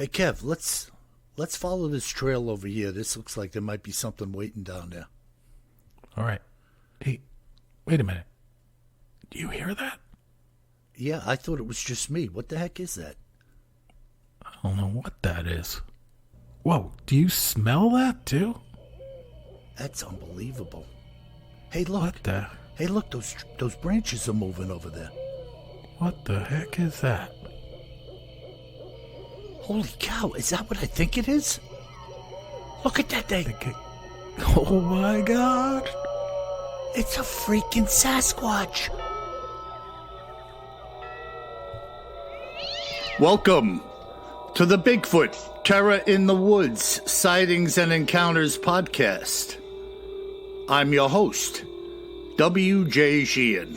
Hey Kev, let's follow this trail over here. This looks like there might be something waiting down there. All right. Hey, wait a minute. Do you hear that? Yeah, I thought it was just me. What the heck is that? I don't know what that is. Whoa, do you smell that too? That's unbelievable. Hey, look. What the? Hey, look, those branches are moving over there. What the heck is that? Holy cow, is that what I think it is? Look at that thing. Oh my God. It's a freaking Sasquatch. Welcome to the Bigfoot Terror in the Woods Sightings and Encounters podcast. I'm your host, W.J. Sheehan.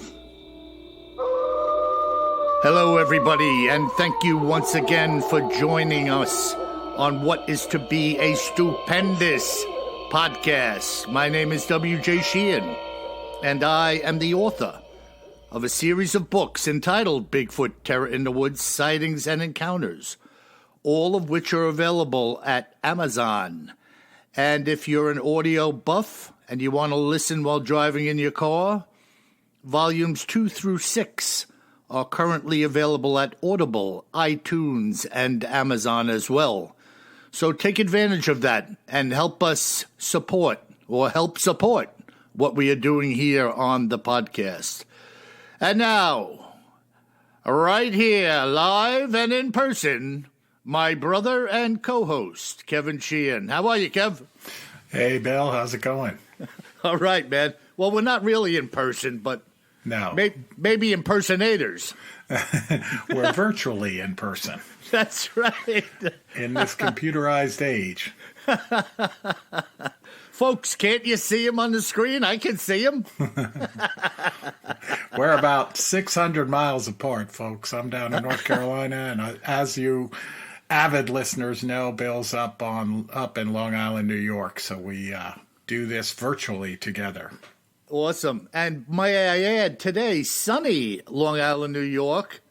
Hello, everybody, and thank you once again for joining us on what is to be a stupendous podcast. My name is W.J. Sheehan, and I am the author of a series of books entitled Bigfoot Terror in the Woods Sightings and Encounters, all of which are available at Amazon. And if you're an audio buff and you want to listen while driving in your car, volumes 2 through 6 are currently available at Audible, iTunes, and Amazon as well. So take advantage of that and help support what we are doing here on the podcast. And now, right here, live and in person, my brother and co-host, Kevin Sheehan. How are you, Kev? Hey, Bill, how's it going? All right, man. Well, we're not really in person, but no. Maybe impersonators. We're virtually in person. That's right. In this computerized age. Folks, can't you see him on the screen? I can see him. We're about 600 miles apart, folks. I'm down in North Carolina, and as you avid listeners know, Bill's up in Long Island, New York, so we do this virtually together. Awesome. And may I add, today, sunny Long Island, New York.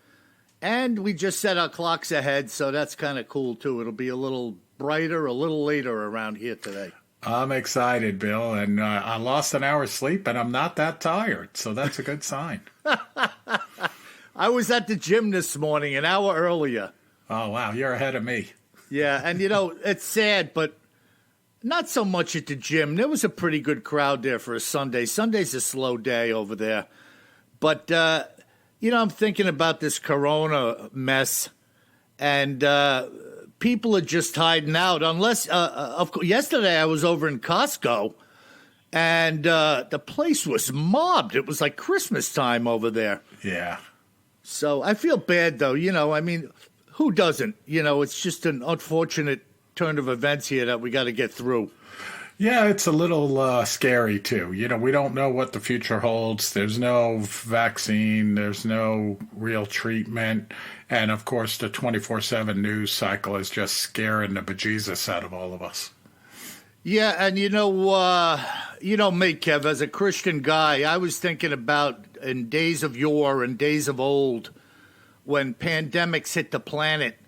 And we just set our clocks ahead, so that's kind of cool, too. It'll be a little brighter, a little later around here today. I'm excited, Bill, and I lost an hour's sleep, and I'm not that tired, so that's a good sign. I was at the gym this morning, an hour earlier. Oh, wow, you're ahead of me. Yeah, and, it's sad, but not so much at the gym. There was a pretty good crowd there for a Sunday. Sunday's a slow day over there. But, I'm thinking about this corona mess, and people are just hiding out. Unless, of course, yesterday I was over in Costco, and the place was mobbed. It was like Christmas time over there. Yeah. So I feel bad, though. Who doesn't? It's just an unfortunate turn of events here that we got to get through. Yeah, it's a little scary, too. We don't know what the future holds. There's no vaccine. There's no real treatment. And, of course, the 24/7 news cycle is just scaring the bejesus out of all of us. Yeah, and me, Kev, as a Christian guy, I was thinking about in days of yore and days of old, when pandemics hit the planet,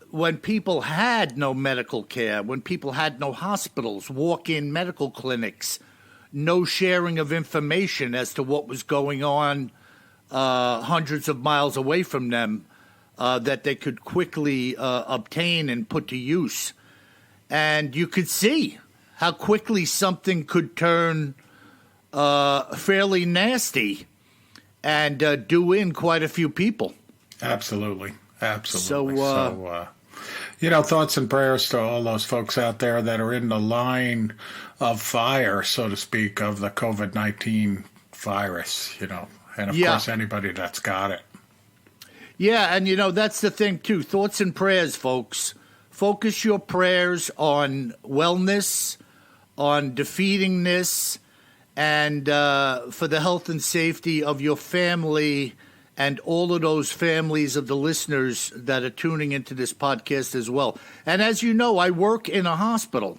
when people had no medical care, when people had no hospitals, walk-in medical clinics, no sharing of information as to what was going on hundreds of miles away from them that they could quickly obtain and put to use. And you could see how quickly something could turn fairly nasty and do in quite a few people. Absolutely. So, thoughts and prayers to all those folks out there that are in the line of fire, so to speak, of the COVID-19 virus, and of course anybody that's got it. Yeah, and that's the thing too. Thoughts and prayers, folks. Focus your prayers on wellness, on defeating this, and for the health and safety of your family and all of those families of the listeners that are tuning into this podcast as well. And as you know, I work in a hospital,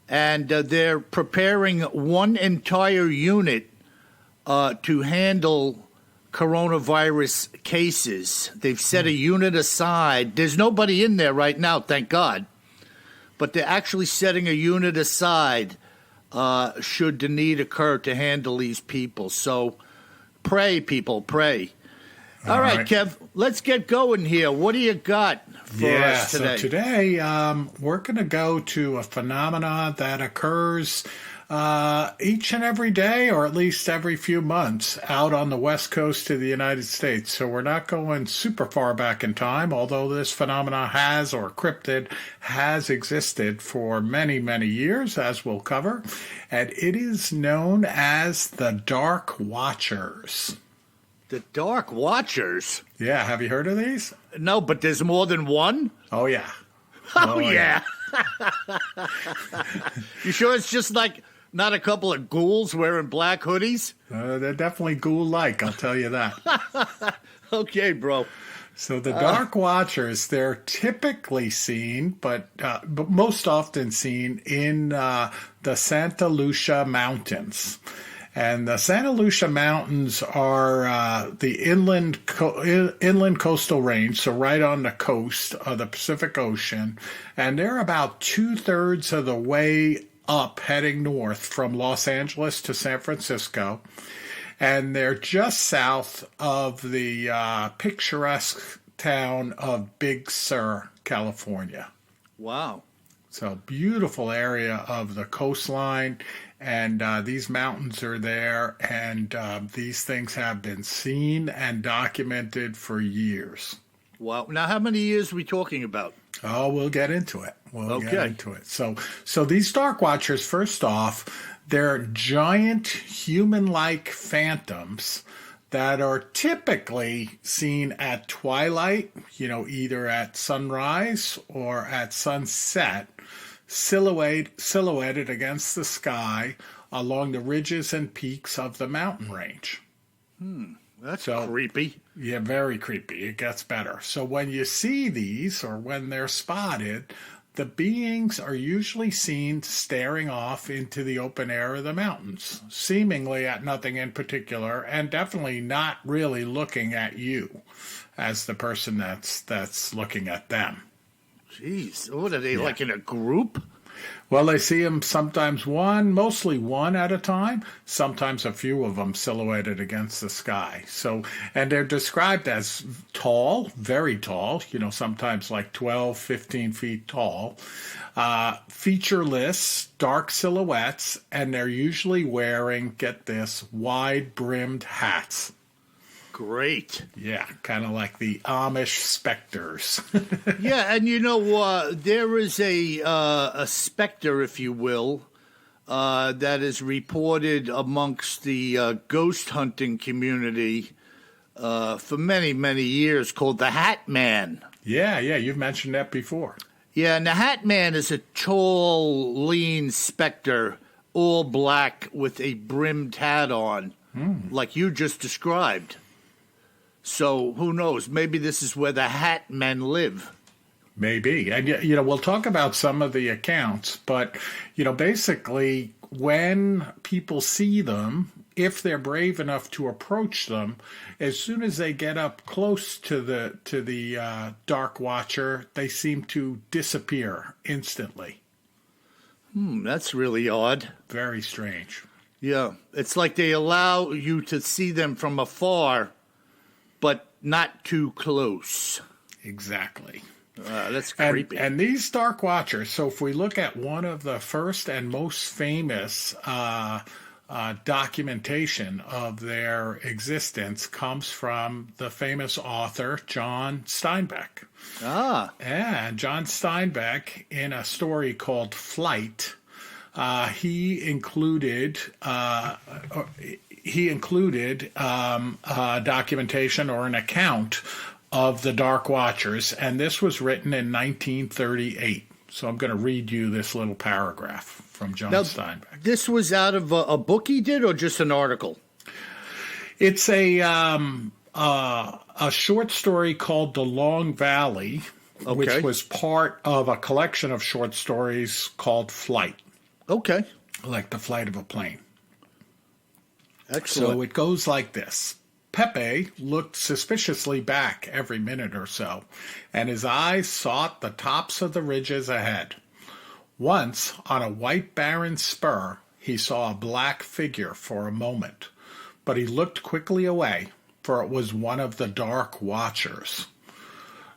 and they're preparing one entire unit to handle coronavirus cases. They've set a unit aside. There's nobody in there right now, thank God. But they're actually setting a unit aside should the need occur to handle these people. So pray, people, pray. All right, Kev, let's get going here. What do you got for us today? So today we're going to go to a phenomena that occurs each and every day, or at least every few months, out on the west coast of the United States. So we're not going super far back in time, although this phenomena cryptid has existed for many, many years, as we'll cover. And it is known as the Dark Watchers. The Dark Watchers? Yeah, have you heard of these? No, but there's more than one? Oh, yeah. Oh, yeah. You sure it's just like not a couple of ghouls wearing black hoodies? They're definitely ghoul-like, I'll tell you that. Okay, bro. So the Dark Watchers, they're typically seen, but most often seen in the Santa Lucia Mountains. And the Santa Lucia Mountains are the inland coastal range, so right on the coast of the Pacific Ocean. And they're about 2/3 of the way up heading north from Los Angeles to San Francisco. And they're just south of the picturesque town of Big Sur, California. Wow. So beautiful area of the coastline, and these mountains are there, and these things have been seen and documented for years. Wow. Now, how many years are we talking about? Oh, we'll get into it. We'll get into it. So these Dark Watchers, first off, they're giant human-like phantoms that are typically seen at twilight, either at sunrise or at sunset, silhouetted against the sky along the ridges and peaks of the mountain range. That's creepy. Yeah, very creepy. It gets better. So when you see these, or when they're spotted, the beings are usually seen staring off into the open air of the mountains, seemingly at nothing in particular, and definitely not really looking at you as the person that's looking at them. Jeez, what are they, like in a group? Well, they see them sometimes mostly one at a time, sometimes a few of them silhouetted against the sky. So, and they're described as tall, very tall, sometimes like 12, 15 feet tall, featureless, dark silhouettes, and they're usually wearing, get this, wide-brimmed hats. Great. Yeah, kind of like the Amish specters. Yeah, and there is a specter, if you will, that is reported amongst the ghost hunting community for many, many years, called the Hat Man. Yeah, you've mentioned that before. Yeah, and the Hat Man is a tall, lean specter, all black with a brimmed hat on, like you just described. So who knows? Maybe this is where the Hat Men live. Maybe. And, we'll talk about some of the accounts, but, basically when people see them, if they're brave enough to approach them, as soon as they get up close to the Dark Watcher, they seem to disappear instantly. That's really odd. Very strange. Yeah. It's like they allow you to see them from afar, but not too close. Exactly. That's creepy. And these Dark Watchers, so if we look at one of the first and most famous documentation of their existence, comes from the famous author John Steinbeck. And John Steinbeck, in a story called Flight, he included documentation or an account of the Dark Watchers, and this was written in 1938. So I'm going to read you this little paragraph from John Steinbeck. This was out of a book he did, or just an article? It's a short story called The Long Valley, which was part of a collection of short stories called Flight. Okay. Like the flight of a plane. Excellent. So it goes like this. Pepe looked suspiciously back every minute or so, and his eyes sought the tops of the ridges ahead. Once, on a white barren spur, he saw a black figure for a moment, but he looked quickly away, for it was one of the Dark Watchers.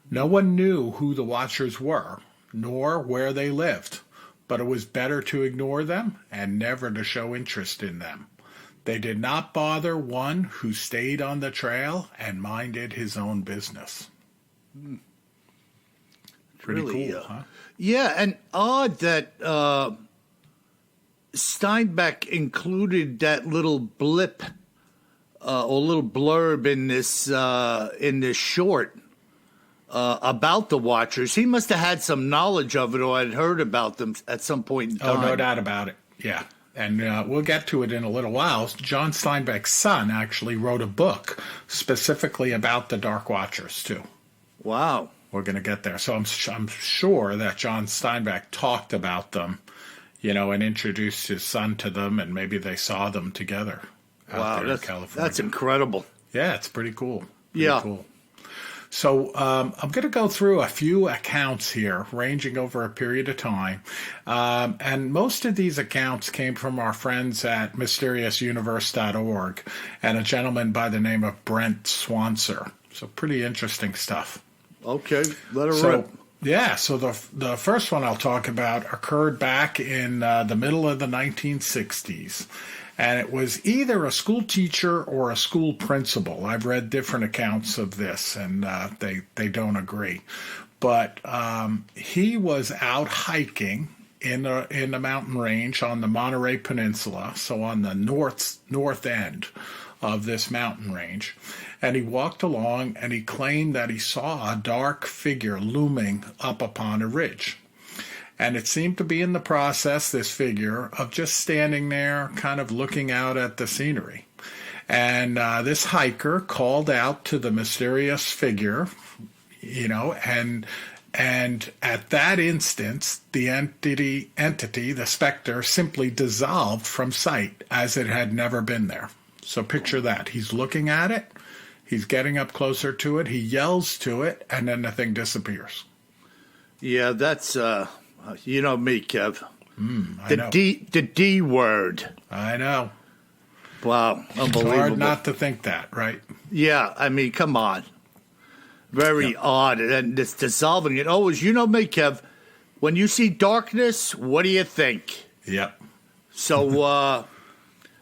No one knew who the Watchers were, nor where they lived, but it was better to ignore them and never to show interest in them. They did not bother one who stayed on the trail and minded his own business. Pretty Really, cool, huh? Yeah, and odd that Steinbeck included that little blip or little blurb in this short about the Watchers. He must have had some knowledge of it or had heard about them at some point in time. Oh, no doubt about it. Yeah. And we'll get to it in a little while. John Steinbeck's son actually wrote a book specifically about the Dark Watchers, too. Wow. We're going to get there. So I'm sure that John Steinbeck talked about them, and introduced his son to them, and maybe they saw them together out there in California. That's incredible. Yeah, it's pretty cool. Yeah. Cool. So I'm going to go through a few accounts here, ranging over a period of time. And most of these accounts came from our friends at mysteriousuniverse.org and a gentleman by the name of Brent Swanser. So pretty interesting stuff. Okay, let her rip. Yeah, so the first one I'll talk about occurred back in the middle of the 1960s. And it was either a school teacher or a school principal. I've read different accounts of this, and they don't agree. But he was out hiking in the mountain range on the Monterey Peninsula, so on the north end of this mountain range. And he walked along, and he claimed that he saw a dark figure looming up upon a ridge. And it seemed to be in the process, this figure, of just standing there, kind of looking out at the scenery. And this hiker called out to the mysterious figure, and at that instance, the entity, the specter, simply dissolved from sight as it had never been there. So picture that. He's looking at it, he's getting up closer to it, he yells to it, and then the thing disappears. Yeah, that's... you know me, Kev. I know. The D word. I know. Wow, unbelievable. It's hard not to think that, right? Yeah, I mean, come on. Very odd. And this dissolving it. Always, you know me, Kev. When you see darkness, what do you think? Yep. So,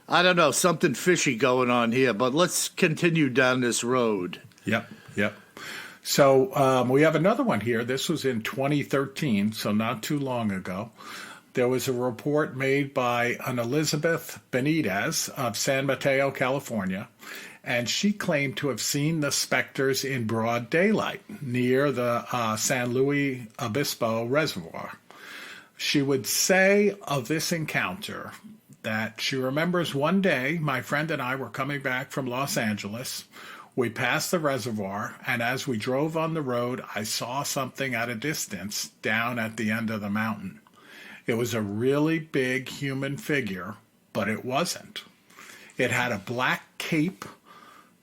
I don't know, something fishy going on here, but let's continue down this road. Yep. So we have another one here. This was in 2013, so not too long ago. There was a report made by an Elizabeth Benitez of San Mateo, California, and she claimed to have seen the specters in broad daylight near the San Luis Obispo Reservoir. She would say of this encounter that she remembers one day my friend and I were coming back from Los Angeles. We passed the reservoir, and as we drove on the road, I saw something at a distance down at the end of the mountain. It was a really big human figure, but it wasn't. It had a black cape,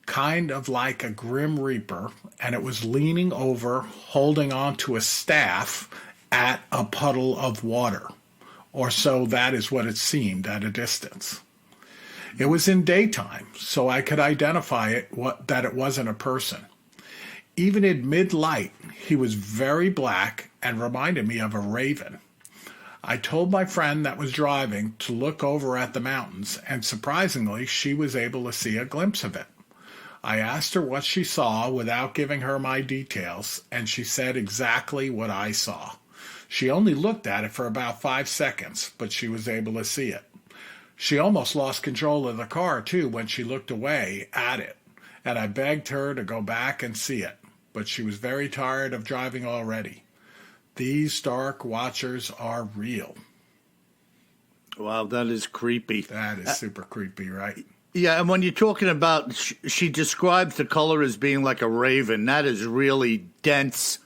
kind of like a Grim Reaper, and it was leaning over, holding onto a staff at a puddle of water. Or so that is what it seemed at a distance. It was in daytime, so I could identify that it wasn't a person. Even in mid-light, he was very black and reminded me of a raven. I told my friend that was driving to look over at the mountains, and surprisingly, she was able to see a glimpse of it. I asked her what she saw without giving her my details, and she said exactly what I saw. She only looked at it for about 5 seconds, but she was able to see it. She almost lost control of the car, too, when she looked away at it, and I begged her to go back and see it, but she was very tired of driving already. These Dark Watchers are real. Wow, that is creepy. That is super creepy, right? Yeah, and when you're talking about, she describes the color as being like a raven. That is really dense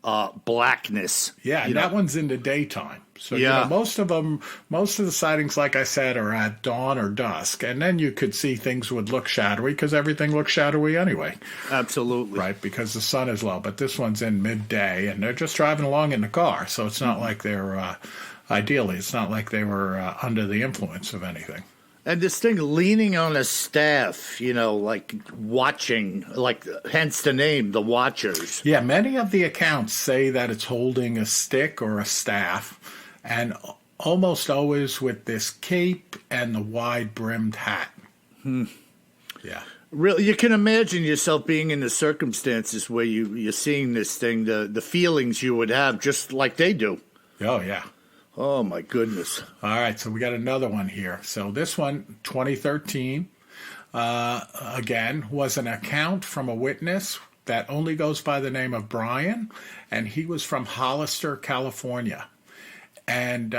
blackness. Yeah, and that one's in the daytime. So most of the sightings, like I said, are at dawn or dusk, and then you could see things would look shadowy because everything looks shadowy anyway. Absolutely. Right, because the sun is low. But this one's in midday, and they're just driving along in the car, so it's not like they're ideally, it's not like they were under the influence of anything. And this thing leaning on a staff, like watching, like hence the name, the Watchers. Yeah, many of the accounts say that it's holding a stick or a staff, and almost always with this cape and the wide-brimmed hat. Yeah. Really, you can imagine yourself being in the circumstances where you're seeing this thing, the feelings you would have just like they do. Oh, yeah. Oh, my goodness. All right, so we got another one here. So this one, 2013, again, was an account from a witness that only goes by the name of Brian, and he was from Hollister, California. And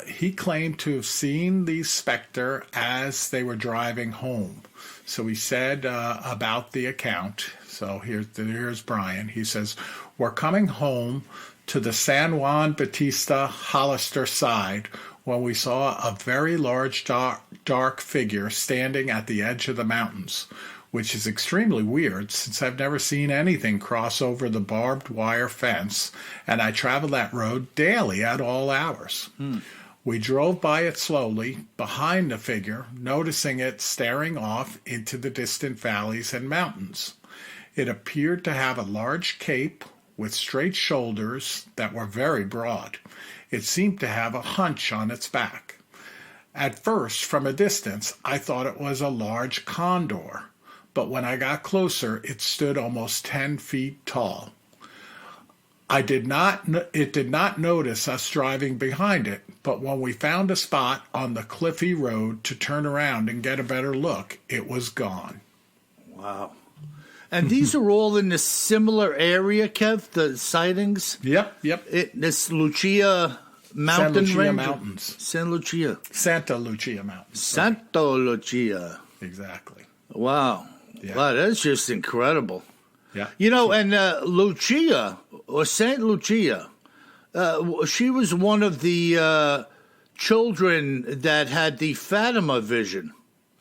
he claimed to have seen the specter as they were driving home. So he said about the account, so here's Brian. He says, "We're coming home to the San Juan Bautista Hollister side when we saw a very large dark figure standing at the edge of the mountains, which is extremely weird since I've never seen anything cross over the barbed wire fence, and I travel that road daily at all hours." We drove by it slowly, behind the figure, noticing it staring off into the distant valleys and mountains. It appeared to have a large cape with straight shoulders that were very broad. It seemed to have a hunch on its back. At first, from a distance, I thought it was a large condor, but when I got closer, it stood almost 10 feet tall. It did not notice us driving behind it, but when we found a spot on the cliffy road to turn around and get a better look, it was gone. Wow. And these are all in a similar area, Kev, the sightings? Yep. This Lucia mountain San Lucia range? Mountains. Santa Lucia Mountains. Santa Lucia. Exactly. Wow. Yeah. Wow, that's just incredible. Yeah. And Lucia, or Saint Lucia, she was one of the children that had the Fatima vision.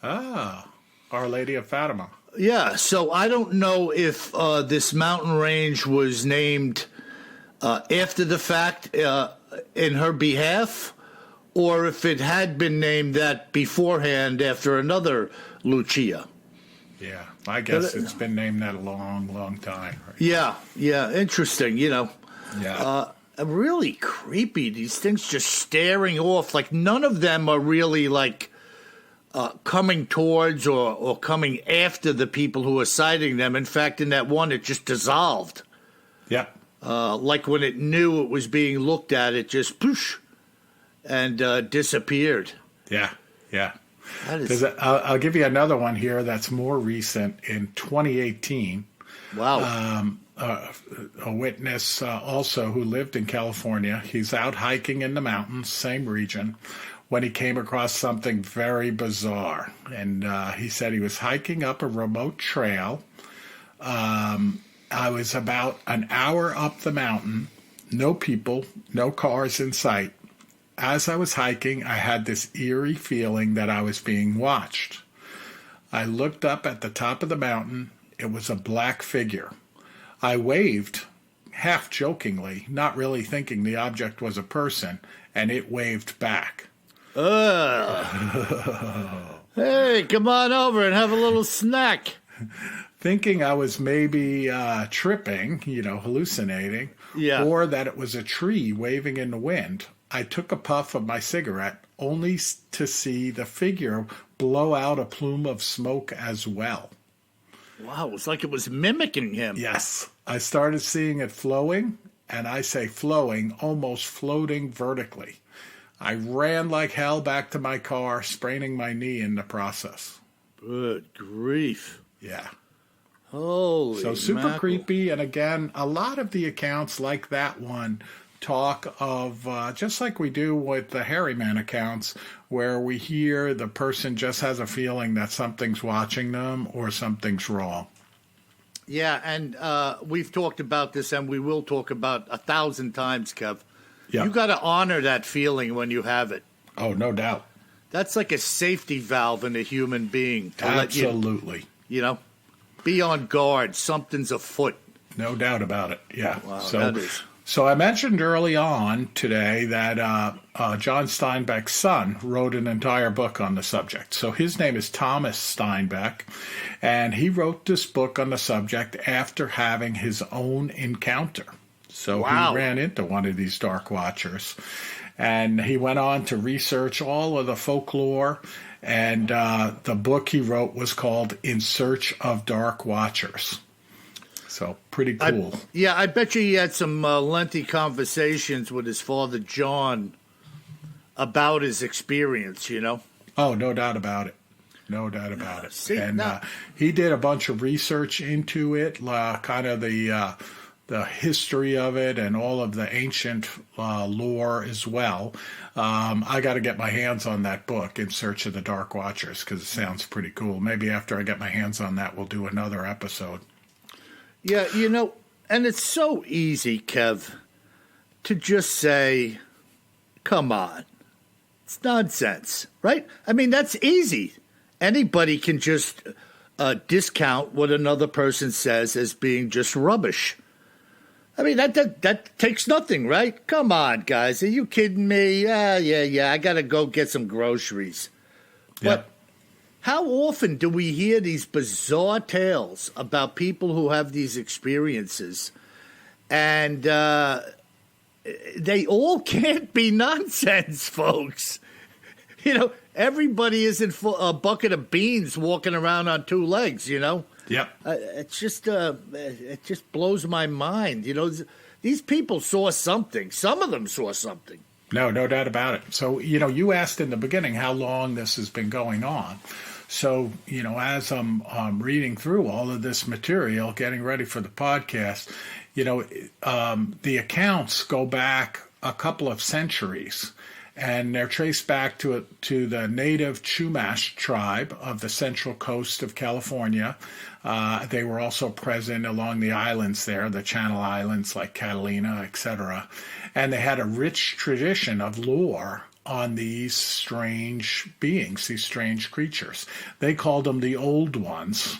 Ah, Our Lady of Fatima. Yeah, so I don't know if this mountain range was named after the fact in her behalf, or if it had been named that beforehand after another Lucia. Yeah, I guess it's been named that a long, long time. Right? Yeah, interesting, Yeah. Really creepy, these things just staring off. Like, none of them are really, like, coming towards or coming after the people who are sighting them. In fact, in that one, it just dissolved. Yeah. Like when it knew it was being looked at, it just poosh and disappeared. Yeah. That is... I'll give you another one here that's more recent. In 2018, wow. A witness also who lived in California, he's out hiking in the mountains, same region, when he came across something very bizarre. And he said he was hiking up a remote trail. I was about an hour up the mountain, no people, no cars in sight. As I was hiking, I had this eerie feeling that I was being watched. I looked up at the top of the mountain. It was a black figure. I waved, half jokingly, not really thinking the object was a person, and it waved back. Hey, come on over and have a little snack. Thinking I was maybe tripping, hallucinating, or that it was a tree waving in the wind, I took a puff of my cigarette, only to see the figure blow out a plume of smoke as well. Wow, it was like it was mimicking him. Yes. I started seeing it flowing, and I say flowing, almost floating vertically. I ran like hell back to my car, spraining my knee in the process. Good grief. Yeah. Holy So super mackerel. creepy, and again, a lot of the accounts like that one talk of, just like we do with the Hairy Man accounts, where we hear the person just has a feeling that something's watching them or something's wrong. Yeah, and we've talked about this, and we will talk about 1,000 times, Kev. Yeah. You got to honor that feeling when you have it. Oh, no doubt. That's like a safety valve in a human being. To Absolutely. Let you be on guard. Something's afoot. No doubt about it. Yeah. Wow, So, that is. so I mentioned early on today that John Steinbeck's son wrote an entire book on the subject. So his name is Thomas Steinbeck, and he wrote this book on the subject after having his own encounter. So Wow. He ran into one of these Dark Watchers, and he went on to research all of the folklore, and the book he wrote was called In Search of Dark Watchers. So pretty cool. I bet you he had some lengthy conversations with his father, John, about his experience, Oh, no doubt about it. No doubt about it. See, and now, he did a bunch of research into it, kind of the history of it and all of the ancient lore as well. I got to get my hands on that book, In Search of the Dark Watchers, because it sounds pretty cool. Maybe after I get my hands on that, we'll do another episode. yeah, and it's so easy, Kev, to just say, come on. It's nonsense, right? I mean, that's easy. Anybody can just discount what another person says as being just rubbish. I mean, that takes nothing, right? Come on, guys. Are you kidding me? Yeah. I got to go get some groceries. But how often do we hear these bizarre tales about people who have these experiences? And they all can't be nonsense, folks. Everybody isn't a bucket of beans walking around on two legs, Yep. it just blows my mind. These people saw something. Some of them saw something. No doubt about it. So, you asked in the beginning how long this has been going on. So, as I'm reading through all of this material, getting ready for the podcast, the accounts go back a couple of centuries. And they're traced back to the native Chumash tribe of the central coast of California. They were also present along the islands there, the Channel Islands like Catalina, etc. And they had a rich tradition of lore on these strange beings, these strange creatures. They called them the Old Ones.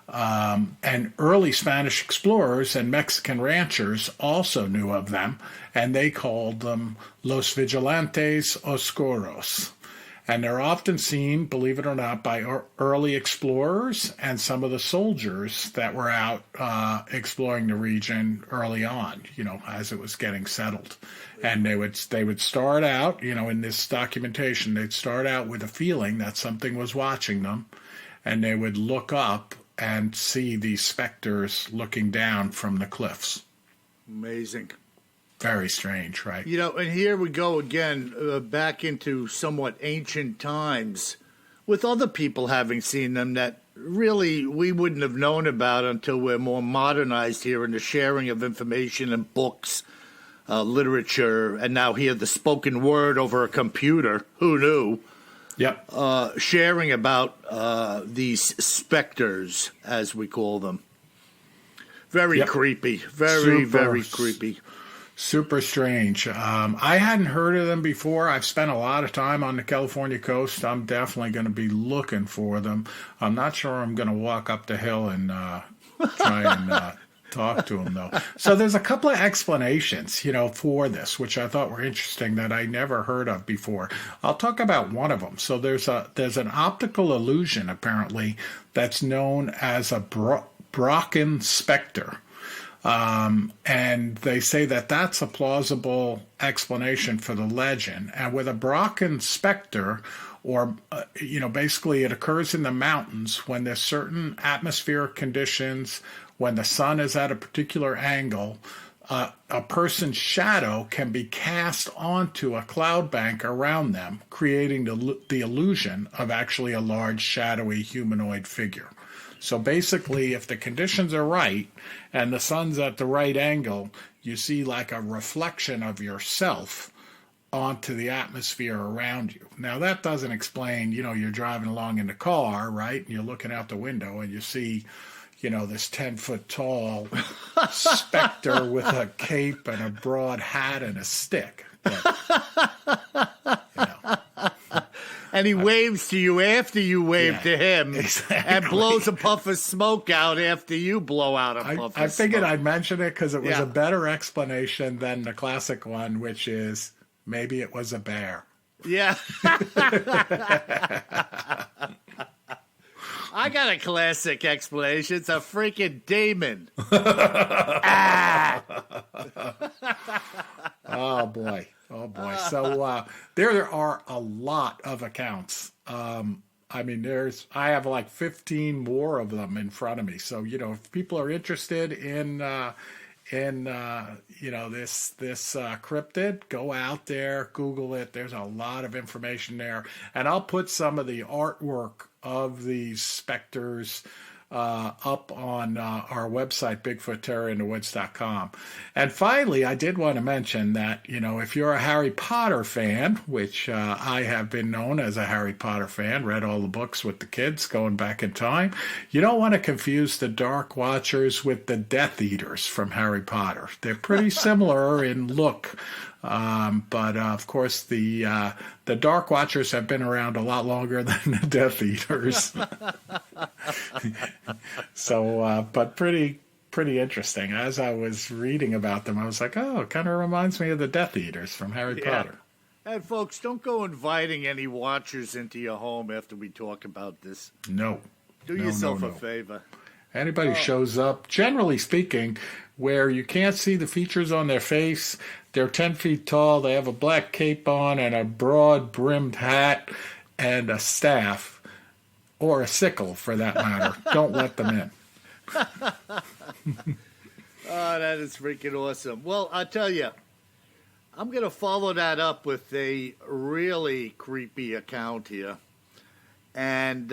And early Spanish explorers and Mexican ranchers also knew of them, and they called them Los Vigilantes Oscuros. And they're often seen, believe it or not, by early explorers and some of the soldiers that were out exploring the region early on, as it was getting settled. And they would start out, in this documentation, they'd start out with a feeling that something was watching them, and they would look up and see these specters looking down from the cliffs. Amazing. Very strange, right? And here we go again, back into somewhat ancient times, with other people having seen them that really we wouldn't have known about until we're more modernized here in the sharing of information and books, literature, and now here the spoken word over a computer. Who knew? Yep. Sharing about these specters, as we call them. Very creepy. Very creepy. Super strange. I hadn't heard of them before. I've spent a lot of time on the California coast. I'm definitely going to be looking for them. I'm not sure I'm going to walk up the hill and try and talk to them, though. So there's a couple of explanations, for this, which I thought were interesting that I never heard of before. I'll talk about one of them. So there's an optical illusion, apparently, that's known as a Brocken specter. And they say that that's a plausible explanation for the legend. And with a Brocken specter, or, basically it occurs in the mountains when there's certain atmospheric conditions, when the sun is at a particular angle, a person's shadow can be cast onto a cloud bank around them, creating the illusion of actually a large, shadowy humanoid figure. So basically, if the conditions are right and the sun's at the right angle, you see like a reflection of yourself onto the atmosphere around you. Now, that doesn't explain, you're driving along in the car, right? And you're looking out the window and you see, this 10-foot tall specter with a cape and a broad hat and a stick. But, and he waves to you after you wave to him, exactly. And blows a puff of smoke out after you blow out a puff of smoke. I figured I'd mention it because it was a better explanation than the classic one, which is maybe it was a bear. Yeah. I got a classic explanation. It's a freaking demon. Oh, boy. So there are a lot of accounts. I have like 15 more of them in front of me. So, if people are interested in this cryptid, go out there, Google it. There's a lot of information there. And I'll put some of the artwork of these specters up on our website, BigfootTerrorInTheWoods.com. And finally, I did want to mention that, if you're a Harry Potter fan, which I have been known as a Harry Potter fan, read all the books with the kids going back in time, you don't want to confuse the Dark Watchers with the Death Eaters from Harry Potter. They're pretty similar in look. But of course, the Dark Watchers have been around a lot longer than the Death Eaters. So, but pretty interesting. As I was reading about them, I was like, oh, it kind of reminds me of the Death Eaters from Harry Potter. And folks, don't go inviting any watchers into your home after we talk about this. No. Do yourself a favor. Anybody shows up, generally speaking, where you can't see the features on their face, they're 10 feet tall, they have a black cape on and a broad-brimmed hat and a staff, or a sickle for that matter. Don't let them in. Oh, that is freaking awesome. Well, I'll tell you, I'm going to follow that up with a really creepy account here. And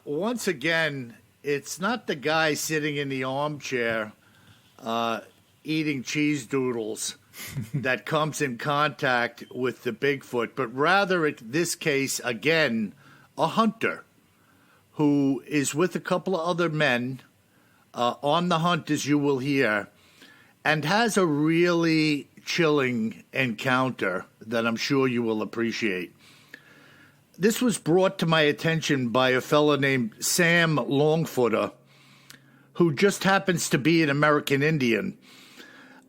once again, it's not the guy sitting in the armchair eating cheese doodles that comes in contact with the Bigfoot, but rather, in this case, again, a hunter who is with a couple of other men on the hunt, as you will hear, and has a really chilling encounter that I'm sure you will appreciate. This was brought to my attention by a fellow named Sam Longfooter, who just happens to be an American Indian.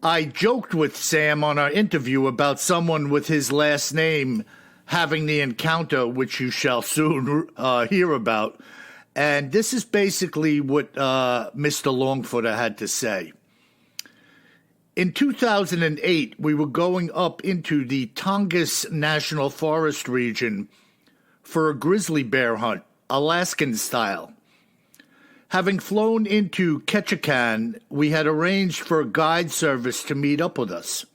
I joked with Sam on our interview about someone with his last name having the encounter, which you shall soon hear about. And this is basically what Mr. Longfooter had to say. In 2008, we were going up into the Tongass National Forest region for a grizzly bear hunt, Alaskan style. Having flown into Ketchikan, we had arranged for a guide service to meet up with us.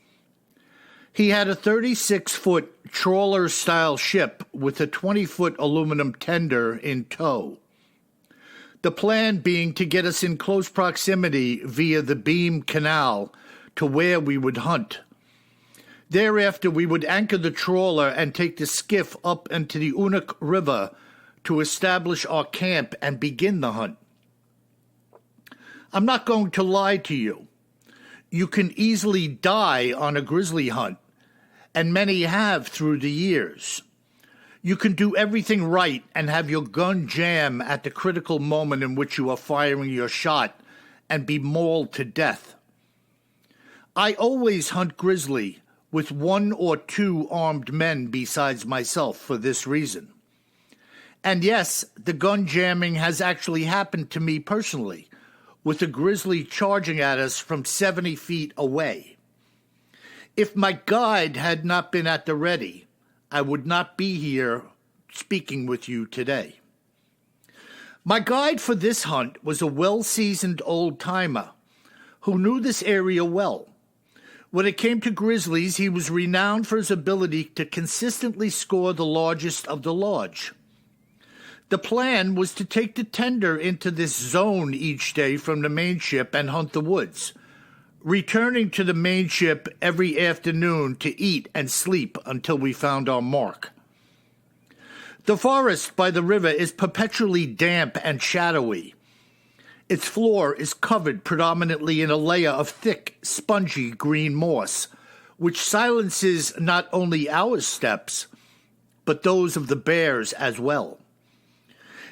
He had a 36-foot trawler-style ship with a 20-foot aluminum tender in tow. The plan being to get us in close proximity via the Beam Canal to where we would hunt. Thereafter, we would anchor the trawler and take the skiff up into the Unuk River to establish our camp and begin the hunt. I'm not going to lie to you. You can easily die on a grizzly hunt, and many have through the years. You can do everything right and have your gun jam at the critical moment in which you are firing your shot and be mauled to death. I always hunt grizzly with 1 or 2 armed men besides myself for this reason. And yes, the gun jamming has actually happened to me personally, with a grizzly charging at us from 70 feet away. If my guide had not been at the ready, I would not be here speaking with you today. My guide for this hunt was a well-seasoned old-timer who knew this area well. When it came to grizzlies, he was renowned for his ability to consistently score the largest of the large. The plan was to take the tender into this zone each day from the main ship and hunt the woods, returning to the main ship every afternoon to eat and sleep until we found our mark. The forest by the river is perpetually damp and shadowy. Its floor is covered predominantly in a layer of thick, spongy green moss, which silences not only our steps, but those of the bears as well.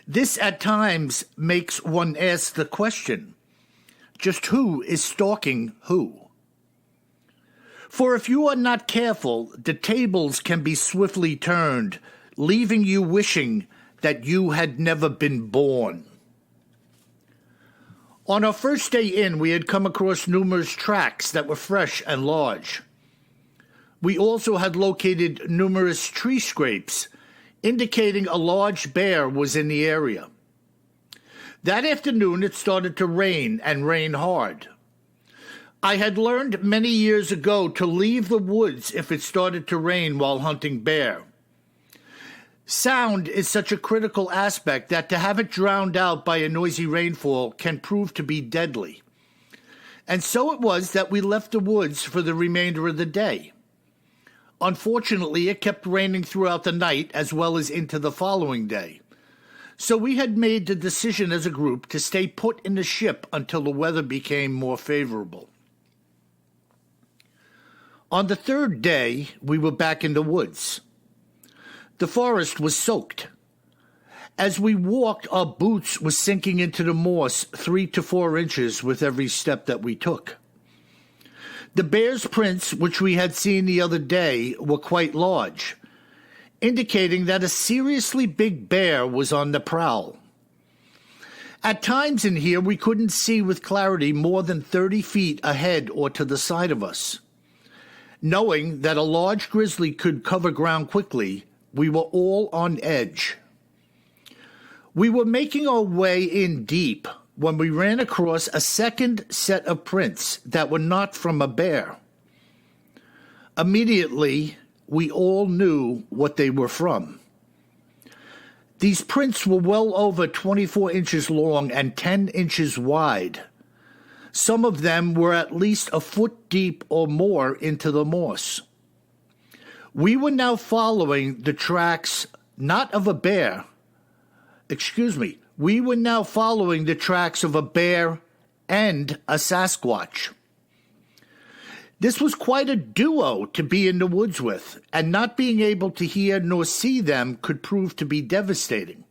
This at times makes one ask the question, just who is stalking who? For if you are not careful, the tables can be swiftly turned, leaving you wishing that you had never been born. On our first day in, we had come across numerous tracks that were fresh and large. We also had located numerous tree scrapes, indicating a large bear was in the area. That afternoon, it started to rain, and rain hard. I had learned many years ago to leave the woods if it started to rain while hunting bear. Sound is such a critical aspect that to have it drowned out by a noisy rainfall can prove to be deadly. And so it was that we left the woods for the remainder of the day. Unfortunately, it kept raining throughout the night as well as into the following day. So we had made the decision as a group to stay put in the ship until the weather became more favorable. On the third day, we were back in the woods. The forest was soaked. As we walked, our boots were sinking into the moss 3 to 4 inches with every step that we took. The bear's prints, which we had seen the other day, were quite large, indicating that a seriously big bear was on the prowl. At times in here, we couldn't see with clarity more than 30 feet ahead or to the side of us. Knowing that a large grizzly could cover ground quickly, we were all on edge. We were making our way in deep when we ran across a second set of prints that were not from a bear. Immediately, we all knew what they were from. These prints were well over 24 inches long and 10 inches wide. Some of them were at least a foot deep or more into the moss. We were now following the tracks not of a bear. We were now following the tracks of a bear and a Sasquatch. This was quite a duo to be in the woods with, and not being able to hear nor see them could prove to be devastating.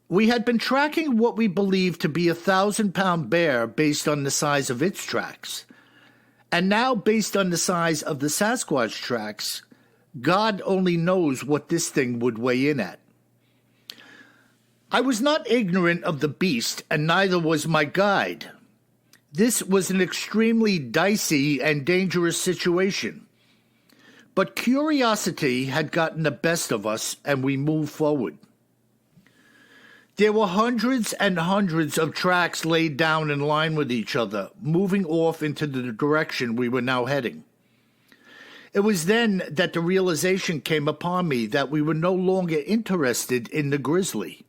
We had been tracking what we believed to be a 1,000-pound bear based on the size of its tracks. And now, based on the size of the Sasquatch tracks, God only knows what this thing would weigh in at. I was not ignorant of the beast, and neither was my guide. This was an extremely dicey and dangerous situation. But curiosity had gotten the best of us, and we moved forward. There were hundreds and hundreds of tracks laid down in line with each other, moving off into the direction we were now heading. It was then that the realization came upon me that we were no longer interested in the grizzly.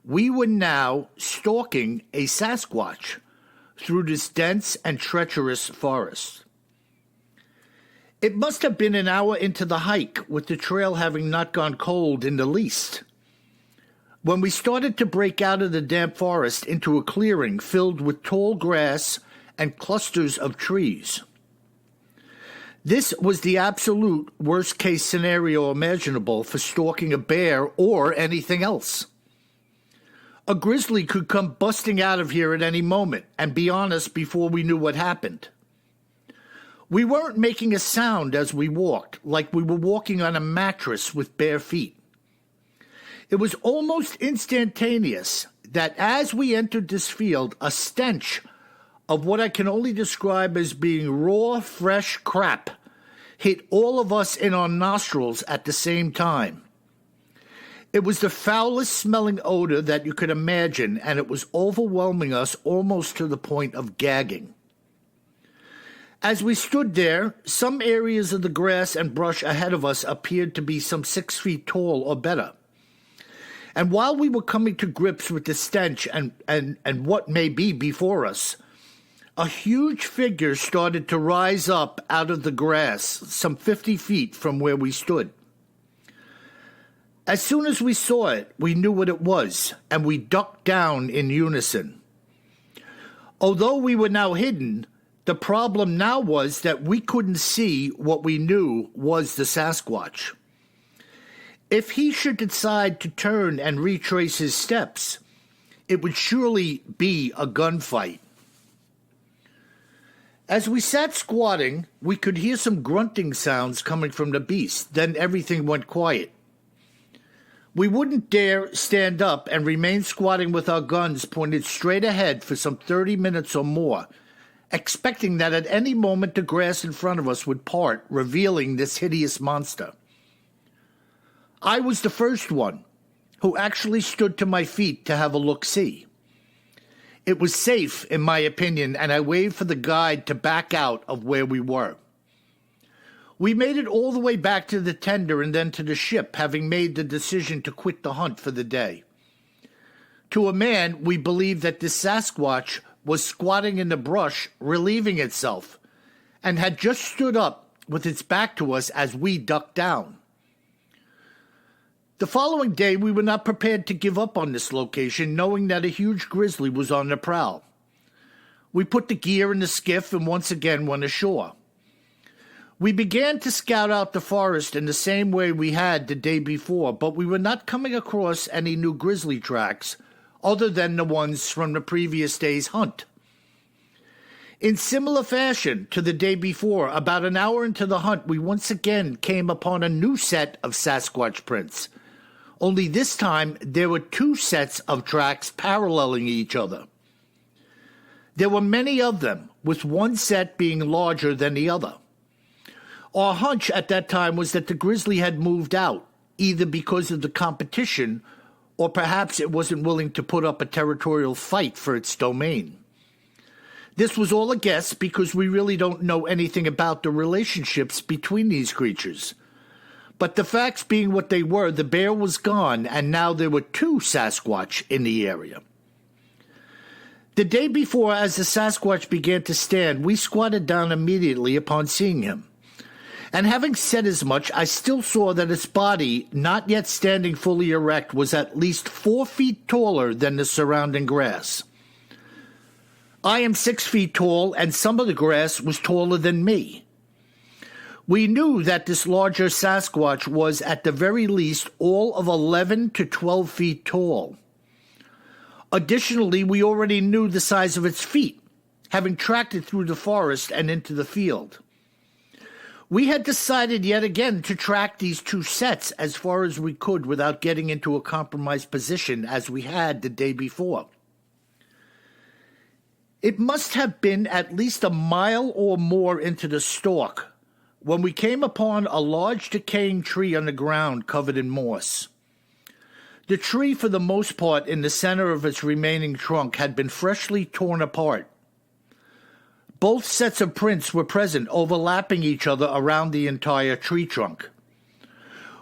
We were now stalking a Sasquatch through this dense and treacherous forest. It must have been an hour into the hike, with the trail having not gone cold in the least, when we started to break out of the damp forest into a clearing filled with tall grass and clusters of trees. This was the absolute worst-case scenario imaginable for stalking a bear or anything else. A grizzly could come busting out of here at any moment and be on us before we knew what happened. We weren't making a sound as we walked, like we were walking on a mattress with bare feet. It was almost instantaneous that as we entered this field, a stench of what I can only describe as being raw, fresh crap hit all of us in our nostrils at the same time. It was the foulest smelling odor that you could imagine, and it was overwhelming us almost to the point of gagging. As we stood there, some areas of the grass and brush ahead of us appeared to be some 6 feet tall or better. And while we were coming to grips with the stench and what may be before us, a huge figure started to rise up out of the grass some 50 feet from where we stood. As soon as we saw it, we knew what it was, and we ducked down in unison. Although we were now hidden, the problem now was that we couldn't see what we knew was the Sasquatch. If he should decide to turn and retrace his steps, it would surely be a gunfight. As we sat squatting, we could hear some grunting sounds coming from the beast. Then everything went quiet. We wouldn't dare stand up and remain squatting with our guns pointed straight ahead for some 30 minutes or more, expecting that at any moment the grass in front of us would part, revealing this hideous monster. I was the first one who actually stood to my feet to have a look-see. It was safe, in my opinion, and I waved for the guide to back out of where we were. We made it all the way back to the tender and then to the ship, having made the decision to quit the hunt for the day. To a man, we believed that this Sasquatch was squatting in the brush, relieving itself, and had just stood up with its back to us as we ducked down. The following day, we were not prepared to give up on this location, knowing that a huge grizzly was on the prowl. We put the gear in the skiff and once again went ashore. We began to scout out the forest in the same way we had the day before, but we were not coming across any new grizzly tracks other than the ones from the previous day's hunt. In similar fashion to the day before, about an hour into the hunt, we once again came upon a new set of Sasquatch prints. Only this time, there were two sets of tracks paralleling each other. There were many of them, with one set being larger than the other. Our hunch at that time was that the grizzly had moved out, either because of the competition or perhaps it wasn't willing to put up a territorial fight for its domain. This was all a guess because we really don't know anything about the relationships between these creatures. But the facts being what they were, the bear was gone, and now there were two Sasquatch in the area. The day before, as the Sasquatch began to stand, we squatted down immediately upon seeing him. And having said as much, I still saw that its body, not yet standing fully erect, was at least 4 feet taller than the surrounding grass. I am 6 feet tall, and some of the grass was taller than me. We knew that this larger Sasquatch was at the very least all of 11 to 12 feet tall. Additionally, we already knew the size of its feet, having tracked it through the forest and into the field. We had decided yet again to track these two sets as far as we could without getting into a compromised position as we had the day before. It must have been at least a mile or more into the stalk when we came upon a large decaying tree on the ground covered in moss. The tree, for the most part in the center of its remaining trunk, had been freshly torn apart. Both sets of prints were present, overlapping each other around the entire tree trunk.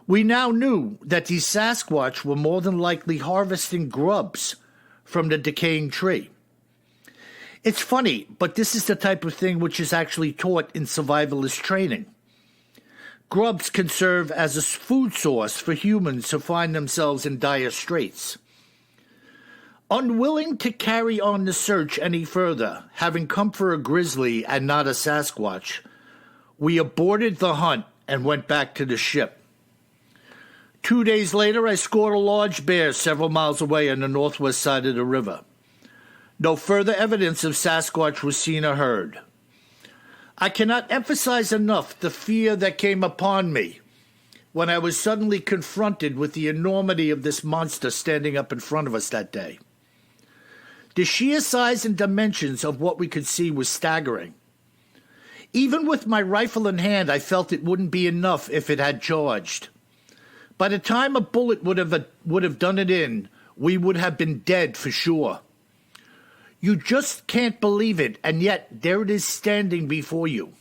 We now knew that these Sasquatch were more than likely harvesting grubs from the decaying tree. It's funny, but this is the type of thing which is actually taught in survivalist training. Grubs can serve as a food source for humans who find themselves in dire straits. Unwilling to carry on the search any further, having come for a grizzly and not a Sasquatch, we aborted the hunt and went back to the ship. 2 days later, I scored a large bear several miles away on the northwest side of the river. No further evidence of Sasquatch was seen or heard. I cannot emphasize enough the fear that came upon me when I was suddenly confronted with the enormity of this monster standing up in front of us that day. The sheer size and dimensions of what we could see was staggering. Even with my rifle in hand, I felt it wouldn't be enough if it had charged. By the time a bullet would have done it in, we would have been dead for sure. You just can't believe it, and yet there it is standing before you.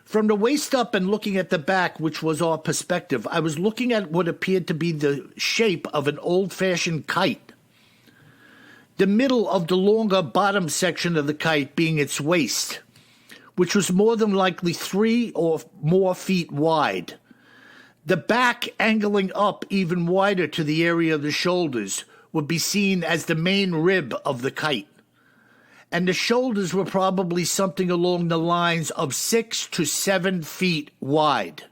From the waist up and looking at the back, which was our perspective, I was looking at what appeared to be the shape of an old-fashioned kite. The middle of the longer bottom section of the kite being its waist, which was more than likely 3 or more feet wide. The back angling up even wider to the area of the shoulders would be seen as the main rib of the kite. And the shoulders were probably something along the lines of 6 to 7 feet wide.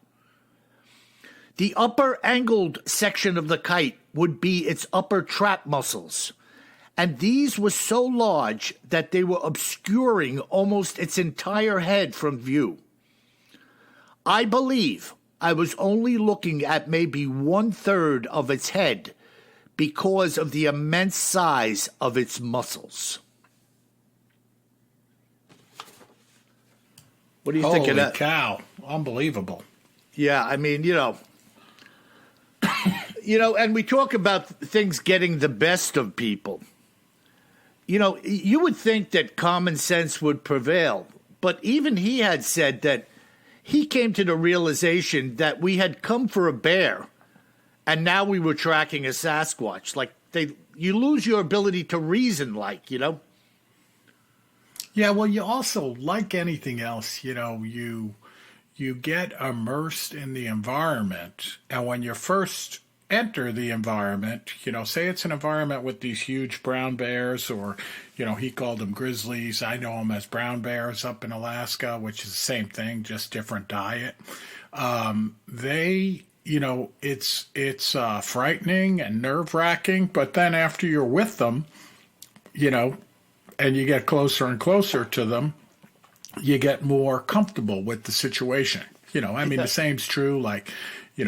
The upper angled section of the kite would be its upper trap muscles, and these were so large that they were obscuring almost its entire head from view. I believe I was only looking at maybe 1/3 of its head because of the immense size of its muscles. What do you think of that? Holy cow. Unbelievable. Yeah, I mean, and we talk about things getting the best of people. You would think that common sense would prevail, but even he had said that he came to the realization that we had come for a bear, and now we were tracking a Sasquatch. Like, you lose your ability to reason, Yeah, well, you also, like anything else, you get immersed in the environment, and when you first enter the environment, say it's an environment with these huge brown bears, or, he called them grizzlies. I know them as brown bears up in Alaska, which is the same thing, just different diet. It's frightening and nerve-wracking, but then after you're with them, and you get closer and closer to them, you get more comfortable with the situation. The same's true,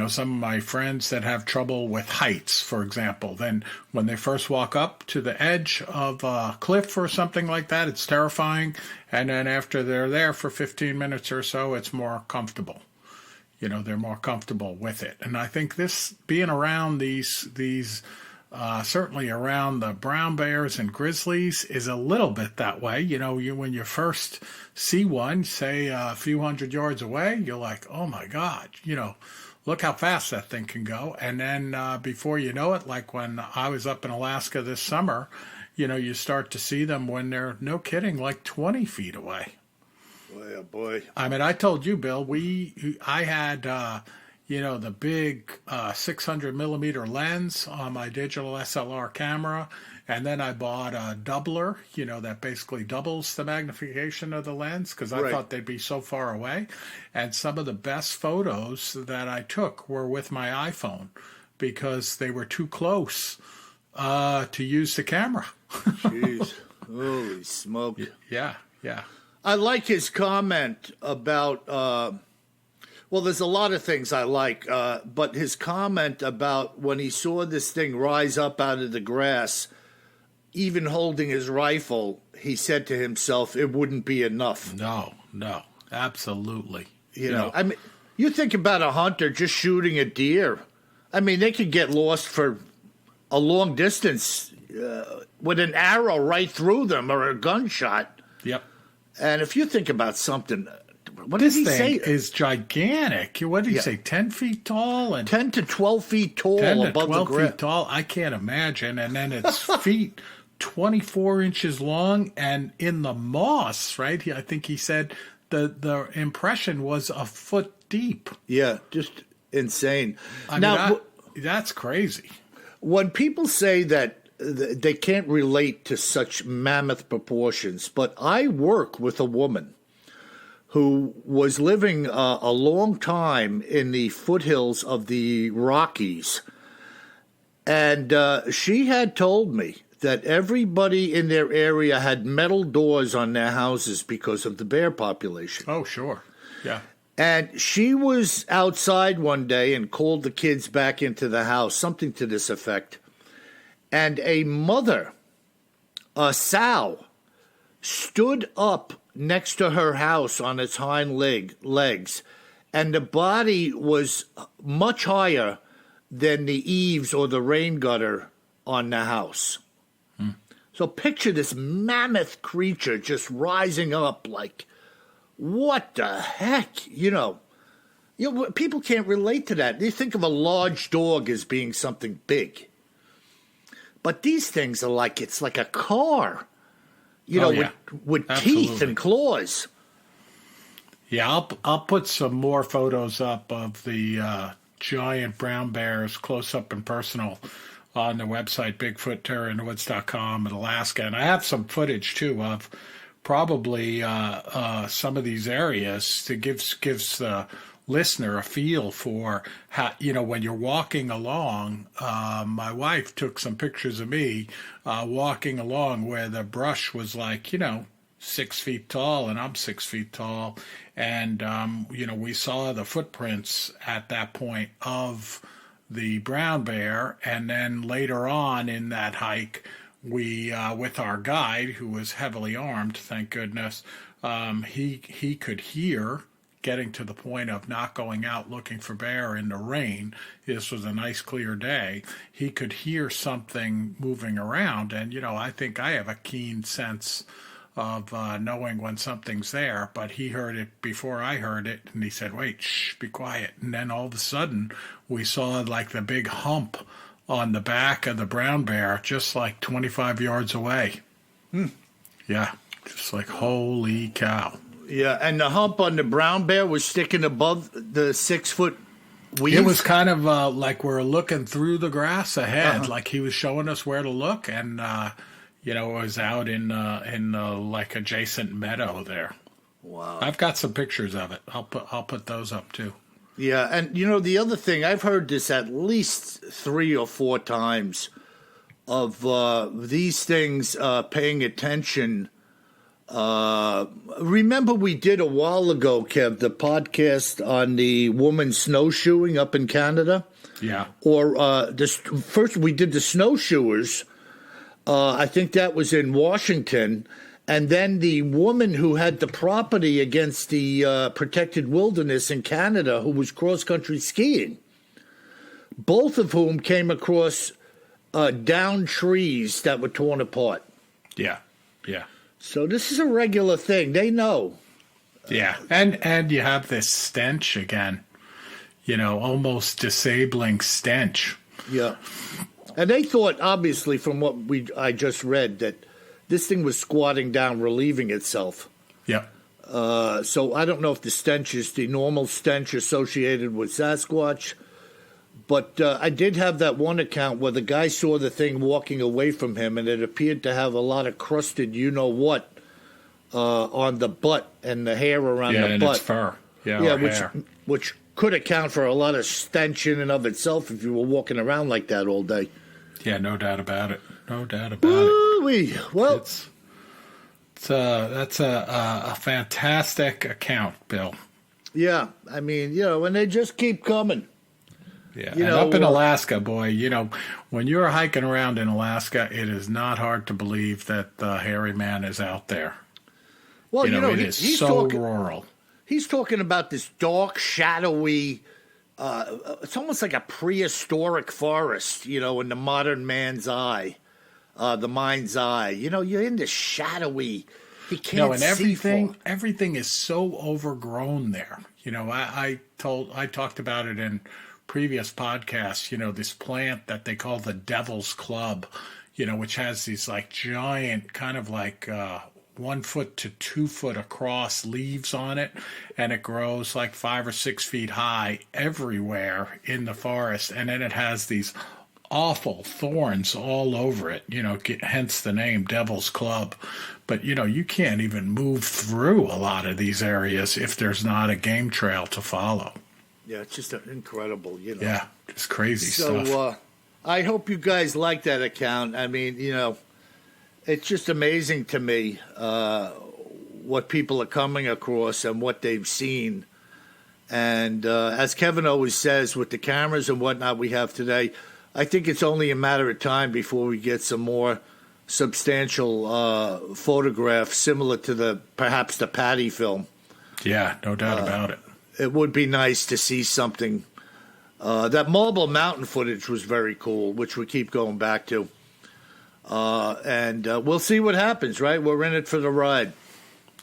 some of my friends that have trouble with heights, for example, then when they first walk up to the edge of a cliff or something like that, it's terrifying. And then after they're there for 15 minutes or so, it's more comfortable. They're more comfortable with it. And I think this, being around these certainly around the brown bears and grizzlies, is a little bit that way. When you first see one, say a few hundred yards away, you're like, oh my God, look how fast that thing can go. And then before you know it, like when I was up in Alaska this summer, you start to see them when they're, no kidding, like 20 feet away. Boy, oh boy. I mean, I told you, Bill, I had, the big 600 millimeter lens on my digital SLR camera. And then I bought a doubler, that basically doubles the magnification of the lens, because I thought they'd be so far away. And some of the best photos that I took were with my iPhone, because they were too close to use the camera. Jeez. Holy smoke. Yeah. I like his comment about, there's a lot of things I like, but his comment about when he saw this thing rise up out of the grass, even holding his rifle, he said to himself, it wouldn't be enough. No, absolutely. I mean, you think about a hunter just shooting a deer. I mean, they could get lost for a long distance with an arrow right through them or a gunshot. Yep. And if you think about something, what did he say? This thing is gigantic. What did he say? 10 feet tall? And 10 to 12 feet tall 10 to above 12 the ground. feet tall. I can't imagine. And then its feet 24 inches long, and in the moss, right? I think he said the impression was a foot deep. Yeah, just insane. That's crazy. When people say that they can't relate to such mammoth proportions, but I work with a woman who was living a long time in the foothills of the Rockies, and she had told me that everybody in their area had metal doors on their houses because of the bear population. Oh, sure. Yeah. And she was outside one day and called the kids back into the house, something to this effect. And a mother, a sow, stood up next to her house on its hind legs, and the body was much higher than the eaves or the rain gutter on the house. So picture this mammoth creature just rising up like, what the heck? People can't relate to that. They think of a large dog as being something big. But these things are like, it's like a car, with teeth and claws. Yeah, I'll put some more photos up of the giant brown bears close up and personal on the website BigfootTerrorInTheWoods.com in Alaska. And I have some footage, too, of probably some of these areas to gives the listener a feel for how, when you're walking along. My wife took some pictures of me walking along where the brush was 6 feet tall, and I'm 6 feet tall. And, we saw the footprints at that point of the brown bear. And then later on in that hike, we, with our guide, who was heavily armed, thank goodness, he could hear, getting to the point of not going out looking for bear in the rain. This was a nice clear day. He could hear something moving around. And, I think I have a keen sense of knowing when something's there, but he heard it before I heard it, and he said, wait, shh, be quiet. And then all of a sudden, we saw the big hump on the back of the brown bear, just 25 yards away. Yeah, just holy cow. Yeah, and the hump on the brown bear was sticking above the 6 foot weave? It was kind of like we're looking through the grass ahead, like he was showing us where to look, and it was out in adjacent meadow there. Wow. I've got some pictures of it. I'll put those up too. Yeah, and the other thing, I've heard this at least 3 or 4 times of these things paying attention. Remember we did a while ago, Kev, the podcast on the woman snowshoeing up in Canada? Yeah. Or first we did the snowshoers. I think that was in Washington. And then the woman who had the property against the protected wilderness in Canada, who was cross-country skiing, both of whom came across downed trees that were torn apart. Yeah, yeah. So this is a regular thing. They know. Yeah, and you have this stench again, almost disabling stench. Yeah. And they thought, obviously, from what I just read, that this thing was squatting down, relieving itself. Yeah. So I don't know if the stench is the normal stench associated with Sasquatch, but I did have that one account where the guy saw the thing walking away from him, and it appeared to have a lot of crusted you-know-what on the butt and the hair around the and butt. its fur. Yeah, which could account for a lot of stench in and of itself if you were walking around like that all day. Yeah, no doubt about it. No doubt about it. Well, that's a fantastic account, Bill. Yeah, I mean, and they just keep coming. Yeah, and up in Alaska, boy, when you're hiking around in Alaska, it is not hard to believe that the hairy man is out there. Well, it is so rural. He's talking about this dark, shadowy, it's almost like a prehistoric forest, in the modern man's eye, the mind's eye. You're in this shadowy, you can't see far. Everything is so overgrown there. I talked about it in previous podcasts, this plant that they call the Devil's Club, which has these giant kind of 1 foot to 2 foot across leaves on it, and it grows 5 or 6 feet high everywhere in the forest, and then it has these awful thorns all over it, hence the name Devil's Club. But you can't even move through a lot of these areas if there's not a game trail to follow. Yeah, it's just incredible, Yeah, just crazy stuff. So I hope you guys like that account. I mean, it's just amazing to me what people are coming across and what they've seen. And as Kevin always says, with the cameras and whatnot we have today, I think it's only a matter of time before we get some more substantial photographs similar to perhaps the Patty film. Yeah, no doubt about it. It would be nice to see something. That Marble Mountain footage was very cool, which we keep going back to. And we'll see what happens, right? We're in it for the ride.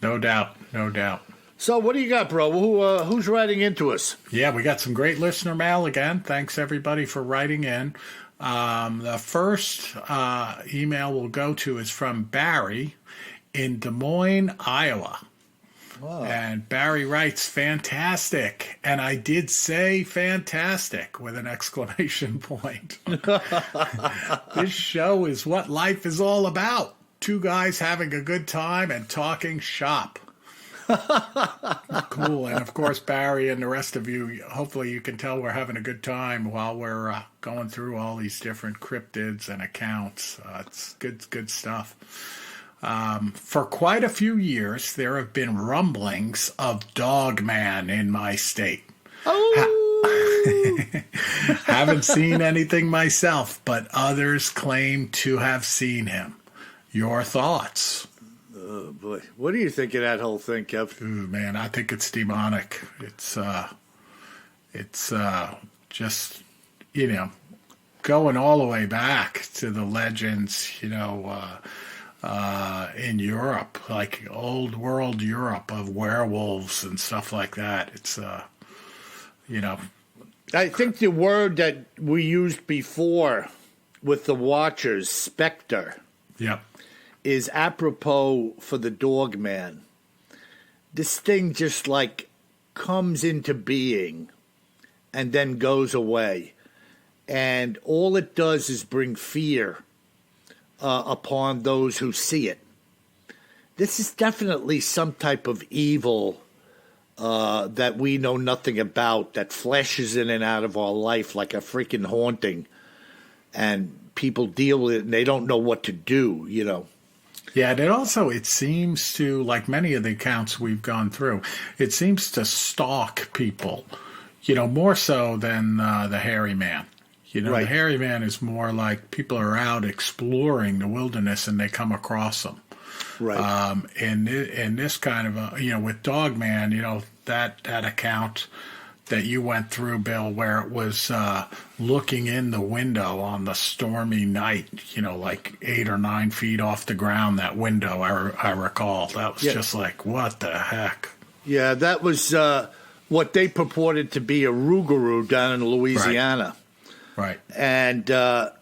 No doubt, no doubt. So what do you got, bro? Who's writing into us? Yeah, we got some great listener mail again. Thanks, everybody, for writing in. The first email we'll go to is from Barry in Des Moines, Iowa. Wow. And Barry writes, fantastic. And I did say fantastic with an exclamation point. This show is what life is all about. Two guys having a good time and talking shop. Cool. And of course, Barry and the rest of you, hopefully you can tell we're having a good time while we're going through all these different cryptids and accounts. It's good stuff. For quite a few years, there have been rumblings of Dogman in my state. Oh! Haven't seen anything myself, but others claim to have seen him. Your thoughts? Oh, boy. What do you think of that whole thing, Kev? Ooh, man, I think it's demonic. It's just, going all the way back to the legends, in Europe, like old world Europe of werewolves and stuff like that. It's, I think the word that we used before with the Watchers, specter, Yep. is apropos for the Dogman. This thing just like comes into being and then goes away. And all it does is bring fear upon those who see it. This is definitely some type of evil that we know nothing about, that flashes in and out of our life like a freaking haunting. And people deal with it and they don't know what to do, Yeah, and it seems to, like many of the accounts we've gone through, it seems to stalk people, more so than the hairy man. Right. The hairy man is more like people are out exploring the wilderness and they come across them. Right. In this kind of, with Dogman, that account that you went through, Bill, where it was looking in the window on the stormy night, like 8 or 9 feet off the ground, that window, I recall. That was just like, what the heck? Yeah, that was what they purported to be a rougarou down in Louisiana. Right. And that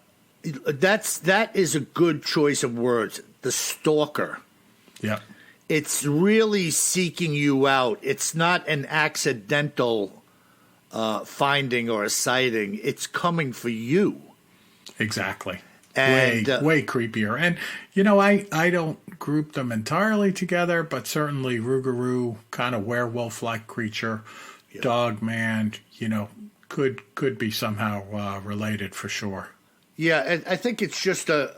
is a good choice of words. The stalker. Yep. It's really seeking you out. It's not an accidental finding or a sighting. It's coming for you. Exactly. And way creepier. And, I don't group them entirely together, but certainly rougarou, kind of werewolf-like creature, Dogman, could be somehow related for sure. Yeah, I think it's just a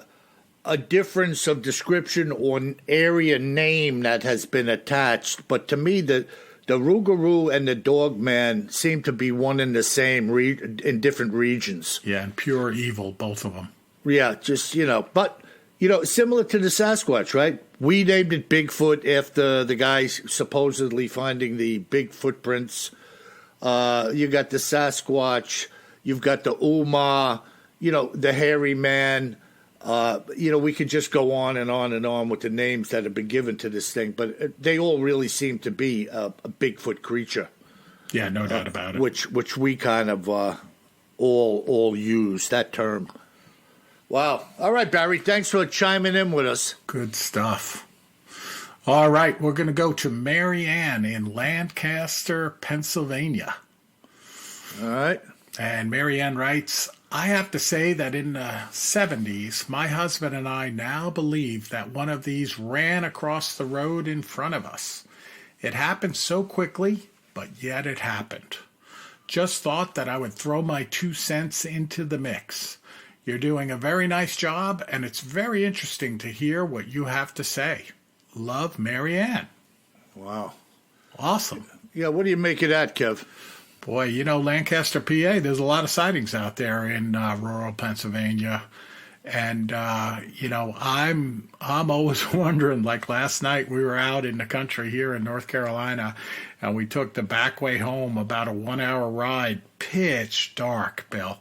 difference of description or an area name that has been attached. But to me, the rougarou and the Dogman seem to be one and the same in different regions. Yeah, and pure evil, both of them. Yeah, just, but, similar to the Sasquatch, right? We named it Bigfoot after the guy supposedly finding the big footprints. You got the Sasquatch, you've got the Uma, the hairy man. We could just go on and on and on with the names that have been given to this thing, but they all really seem to be a Bigfoot creature. Yeah, no doubt about it. Which we kind of all use that term. Wow. All right, Barry. Thanks for chiming in with us. Good stuff. All right, we're going to go to Mary Ann in Lancaster, Pennsylvania. All right. And Mary Ann writes, I have to say that in the 70s, my husband and I now believe that one of these ran across the road in front of us. It happened so quickly, but yet it happened. Just thought that I would throw my 2 cents into the mix. You're doing a very nice job, and it's very interesting to hear what you have to say. Love, Mary Ann. Wow. Awesome. Yeah, what do you make of that, Kev? Boy, Lancaster, PA, there's a lot of sightings out there in rural Pennsylvania. And, I'm always wondering, like last night we were out in the country here in North Carolina, and we took the back way home, about a 1-hour ride, pitch dark, Bill.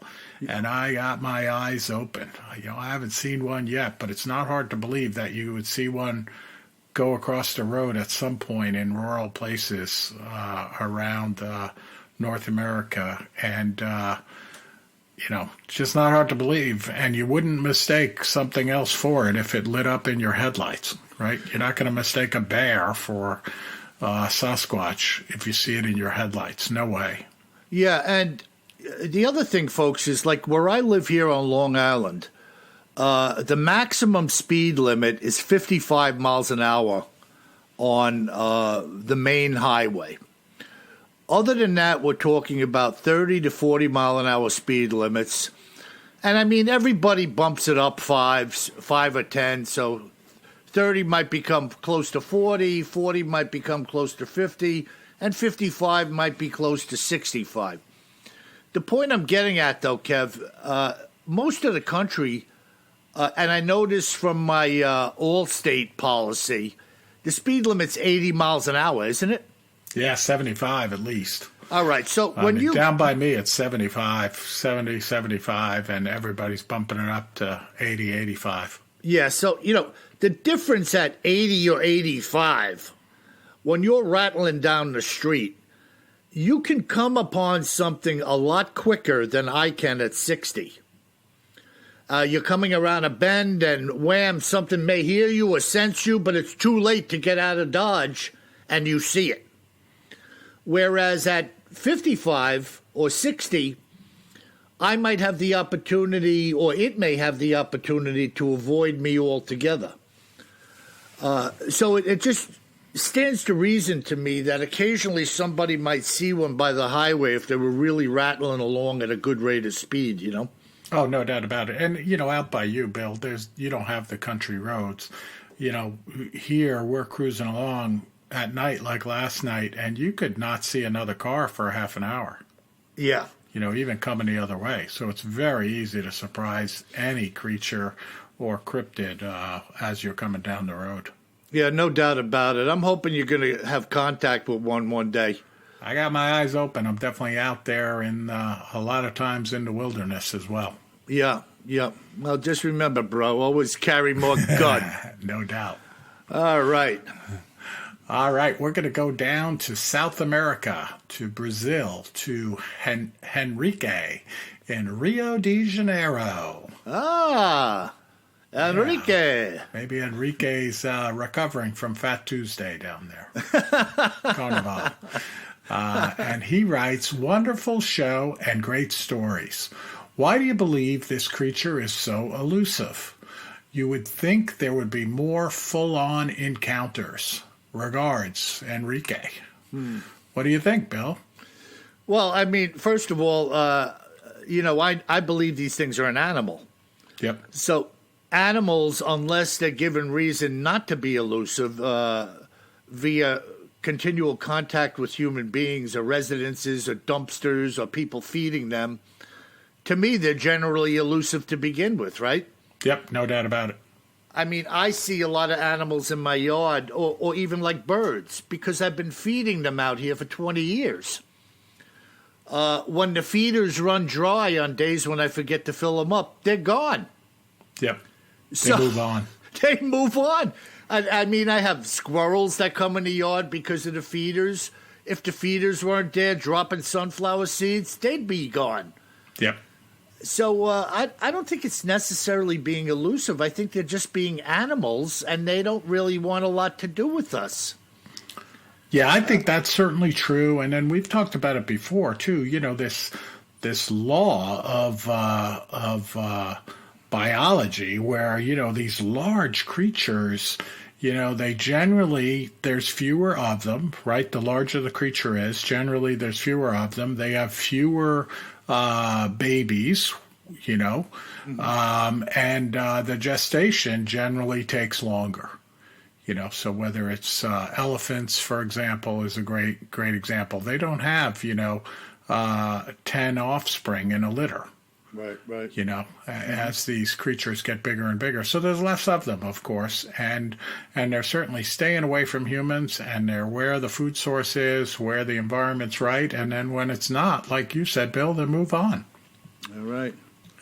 And I got my eyes open. I haven't seen one yet, but it's not hard to believe that you would see one go across the road at some point in rural places around North America. And, it's just not hard to believe. And you wouldn't mistake something else for it if it lit up in your headlights, right? You're not going to mistake a bear for Sasquatch if you see it in your headlights. No way. Yeah, and the other thing, folks, is like where I live here on Long Island, the maximum speed limit is 55 miles an hour on the main highway. Other than that, we're talking about 30 to 40 mile an hour speed limits. And I mean, everybody bumps it up 5 or 10, so 30 might become close to 40, 40 might become close to 50, and 55 might be close to 65. The point I'm getting at, though, Kev, most of the country, and I know this from my all-state policy, the speed limit's 80 miles an hour, isn't it? Yeah, 75 at least. All right, so when you... Down by me, it's 75, 70, 75, and everybody's bumping it up to 80, 85. Yeah, so, the difference at 80 or 85, when you're rattling down the street, you can come upon something a lot quicker than I can at 60. You're coming around a bend and wham, something may hear you or sense you, but it's too late to get out of Dodge and you see it. Whereas at 55 or 60, I might have the opportunity, or it may have the opportunity, to avoid me altogether. So it just stands to reason to me that occasionally somebody might see one by the highway if they were really rattling along at a good rate of speed, Oh, no doubt about it. And, out by you, Bill, you don't have the country roads. Here we're cruising along at night like last night, and you could not see another car for half an hour. Yeah. Even coming the other way. So it's very easy to surprise any creature or cryptid as you're coming down the road. Yeah, no doubt about it. I'm hoping you're going to have contact with one day. I got my eyes open. I'm definitely out there in a lot of times in the wilderness as well. Yeah. Well, just remember, bro, always carry more gun. No doubt. All right. All right, we're going to go down to South America, to Brazil, to Henrique in Rio de Janeiro. Ah, Enrique. Yeah, maybe Enrique's recovering from Fat Tuesday down there. Carnival. And he writes, wonderful show and great stories. Why do you believe this creature is so elusive? You would think there would be more full-on encounters. Regards, Enrique. What do you think, Bill? Well, I mean, first of all, I believe these things are an animal. Yep. So animals, unless they're given reason not to be elusive via continual contact with human beings or residences or dumpsters or people feeding them, to me, they're generally elusive to begin with, right? Yep, no doubt about it. I mean, I see a lot of animals in my yard, or even like birds, because I've been feeding them out here for 20 years. When the feeders run dry on days when I forget to fill them up, they're gone. Yep. They move on. They move on. I mean, I have squirrels that come in the yard because of the feeders. If the feeders weren't there dropping sunflower seeds, they'd be gone. Yep. So I don't think it's necessarily being elusive. I think they're just being animals, and they don't really want a lot to do with us. Yeah, I think that's certainly true. And then we've talked about it before, too. This law of biology where, these large creatures, they generally, there's fewer of them, right? The larger the creature is, generally there's fewer of them. They have fewer babies, and the gestation generally takes longer, so whether it's elephants, for example, is a great example. They don't have, 10 offspring in a litter. Right. As these creatures get bigger and bigger. So there's less of them, of course, and they're certainly staying away from humans, and they're where the food source is, where the environment's right, and then when it's not, like you said, Bill, they move on. All right.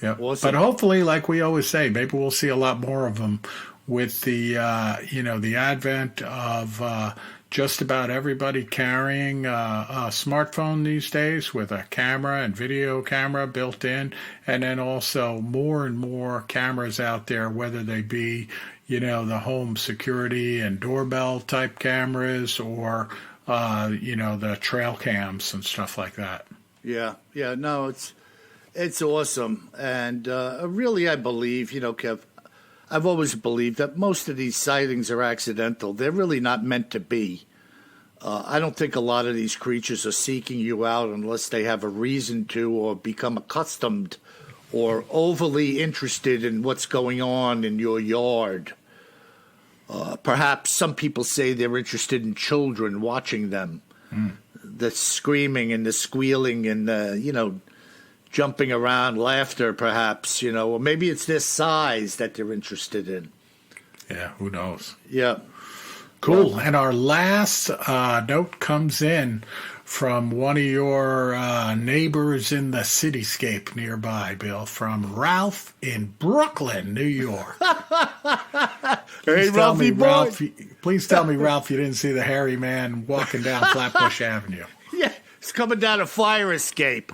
Yeah. Awesome. But hopefully, like we always say, maybe we'll see a lot more of them with the, the advent of just about everybody carrying a smartphone these days with a camera and video camera built in, and then also more and more cameras out there, whether they be, the home security and doorbell type cameras, or the trail cams and stuff like that. Yeah, no, it's awesome. And really, I believe, Kev, I've always believed that most of these sightings are accidental. They're really not meant to be. I don't think a lot of these creatures are seeking you out unless they have a reason to, or become accustomed or overly interested in what's going on in your yard. Perhaps some people say they're interested in children, watching them. The screaming and the squealing and the, jumping around, laughter perhaps, or maybe it's their size that they're interested in. Yeah, who knows? Yeah. Cool. And our last note comes in from one of your neighbors in the cityscape nearby, Bill, from Ralph in Brooklyn, New York. Hey, Ralphie boy. Please tell me, Ralph, you didn't see the hairy man walking down Flatbush Avenue. Yeah, he's coming down a fire escape.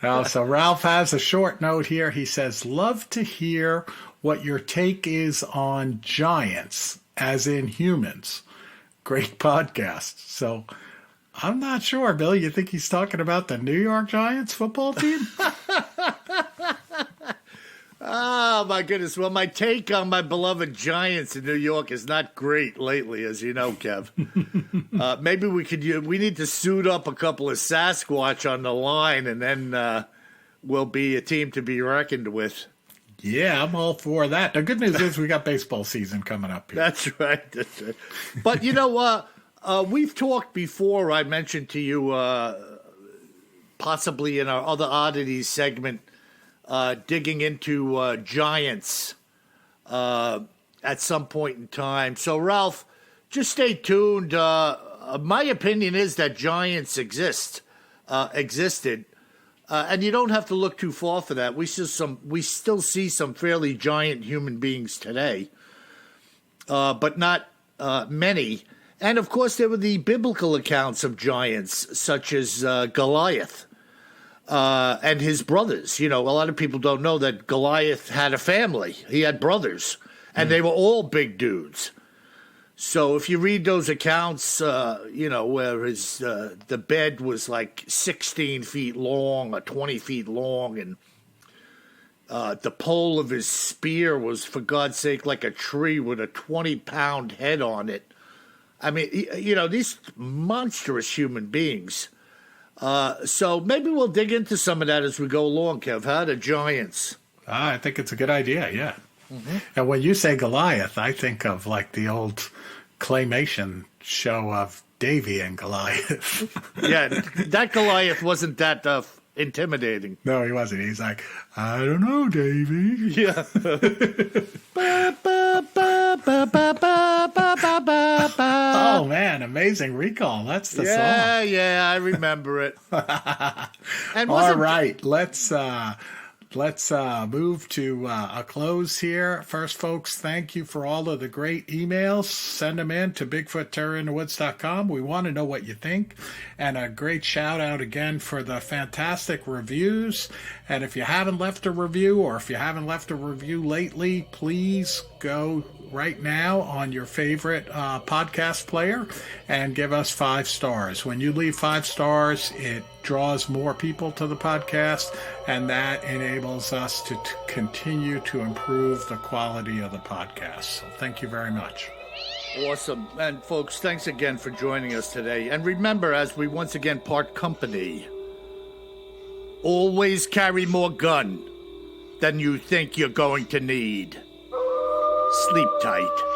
So Ralph has a short note here. He says, love to hear what your take is on giants, as in humans. Great podcast. So I'm not sure, Bill. You think he's talking about the New York Giants football team? Oh, my goodness. Well, my take on my beloved Giants in New York is not great lately, as you know, Kev. Maybe we need to suit up a couple of Sasquatch on the line, and then we'll be a team to be reckoned with. Yeah, I'm all for that. The good news is we got baseball season coming up here. That's right. But, we've talked before. I mentioned to you possibly in our other oddities segment, digging into giants at some point in time. So, Ralph, just stay tuned. My opinion is that giants existed. And you don't have to look too far for that. We still see some fairly giant human beings today, but not many. And, of course, there were the biblical accounts of giants, such as Goliath and his brothers. A lot of people don't know that Goliath had a family. He had brothers, and they were all big dudes. So if you read those accounts, where the bed was like 16 feet long or 20 feet long, and the pole of his spear was, for God's sake, like a tree with a 20-pound head on it. I mean, these monstrous human beings. So maybe we'll dig into some of that as we go along, Kev. The giants. I think it's a good idea, yeah. Mm-hmm. And when you say Goliath, I think of like the old claymation show of Davy and Goliath. Yeah, that Goliath wasn't that intimidating. No, he wasn't. He's like, I don't know, Davy. Yeah. Oh, man, amazing recall. That's the song. Yeah, I remember it. And all right, let's move to a close here. First, folks, thank you for all of the great emails. Send them in to BigfootTerrorInTheWoods.com. We want to know what you think. And a great shout out again for the fantastic reviews. And if you haven't left a review, or if you haven't left a review lately, please go right now on your favorite podcast player and give us 5 stars. When you leave 5 stars, it draws more people to the podcast, and that enables us to continue to improve the quality of the podcast. So thank you very much. Awesome. And folks, thanks again for joining us today. And remember, as we once again part company, always carry more gun than you think you're going to need. Sleep tight.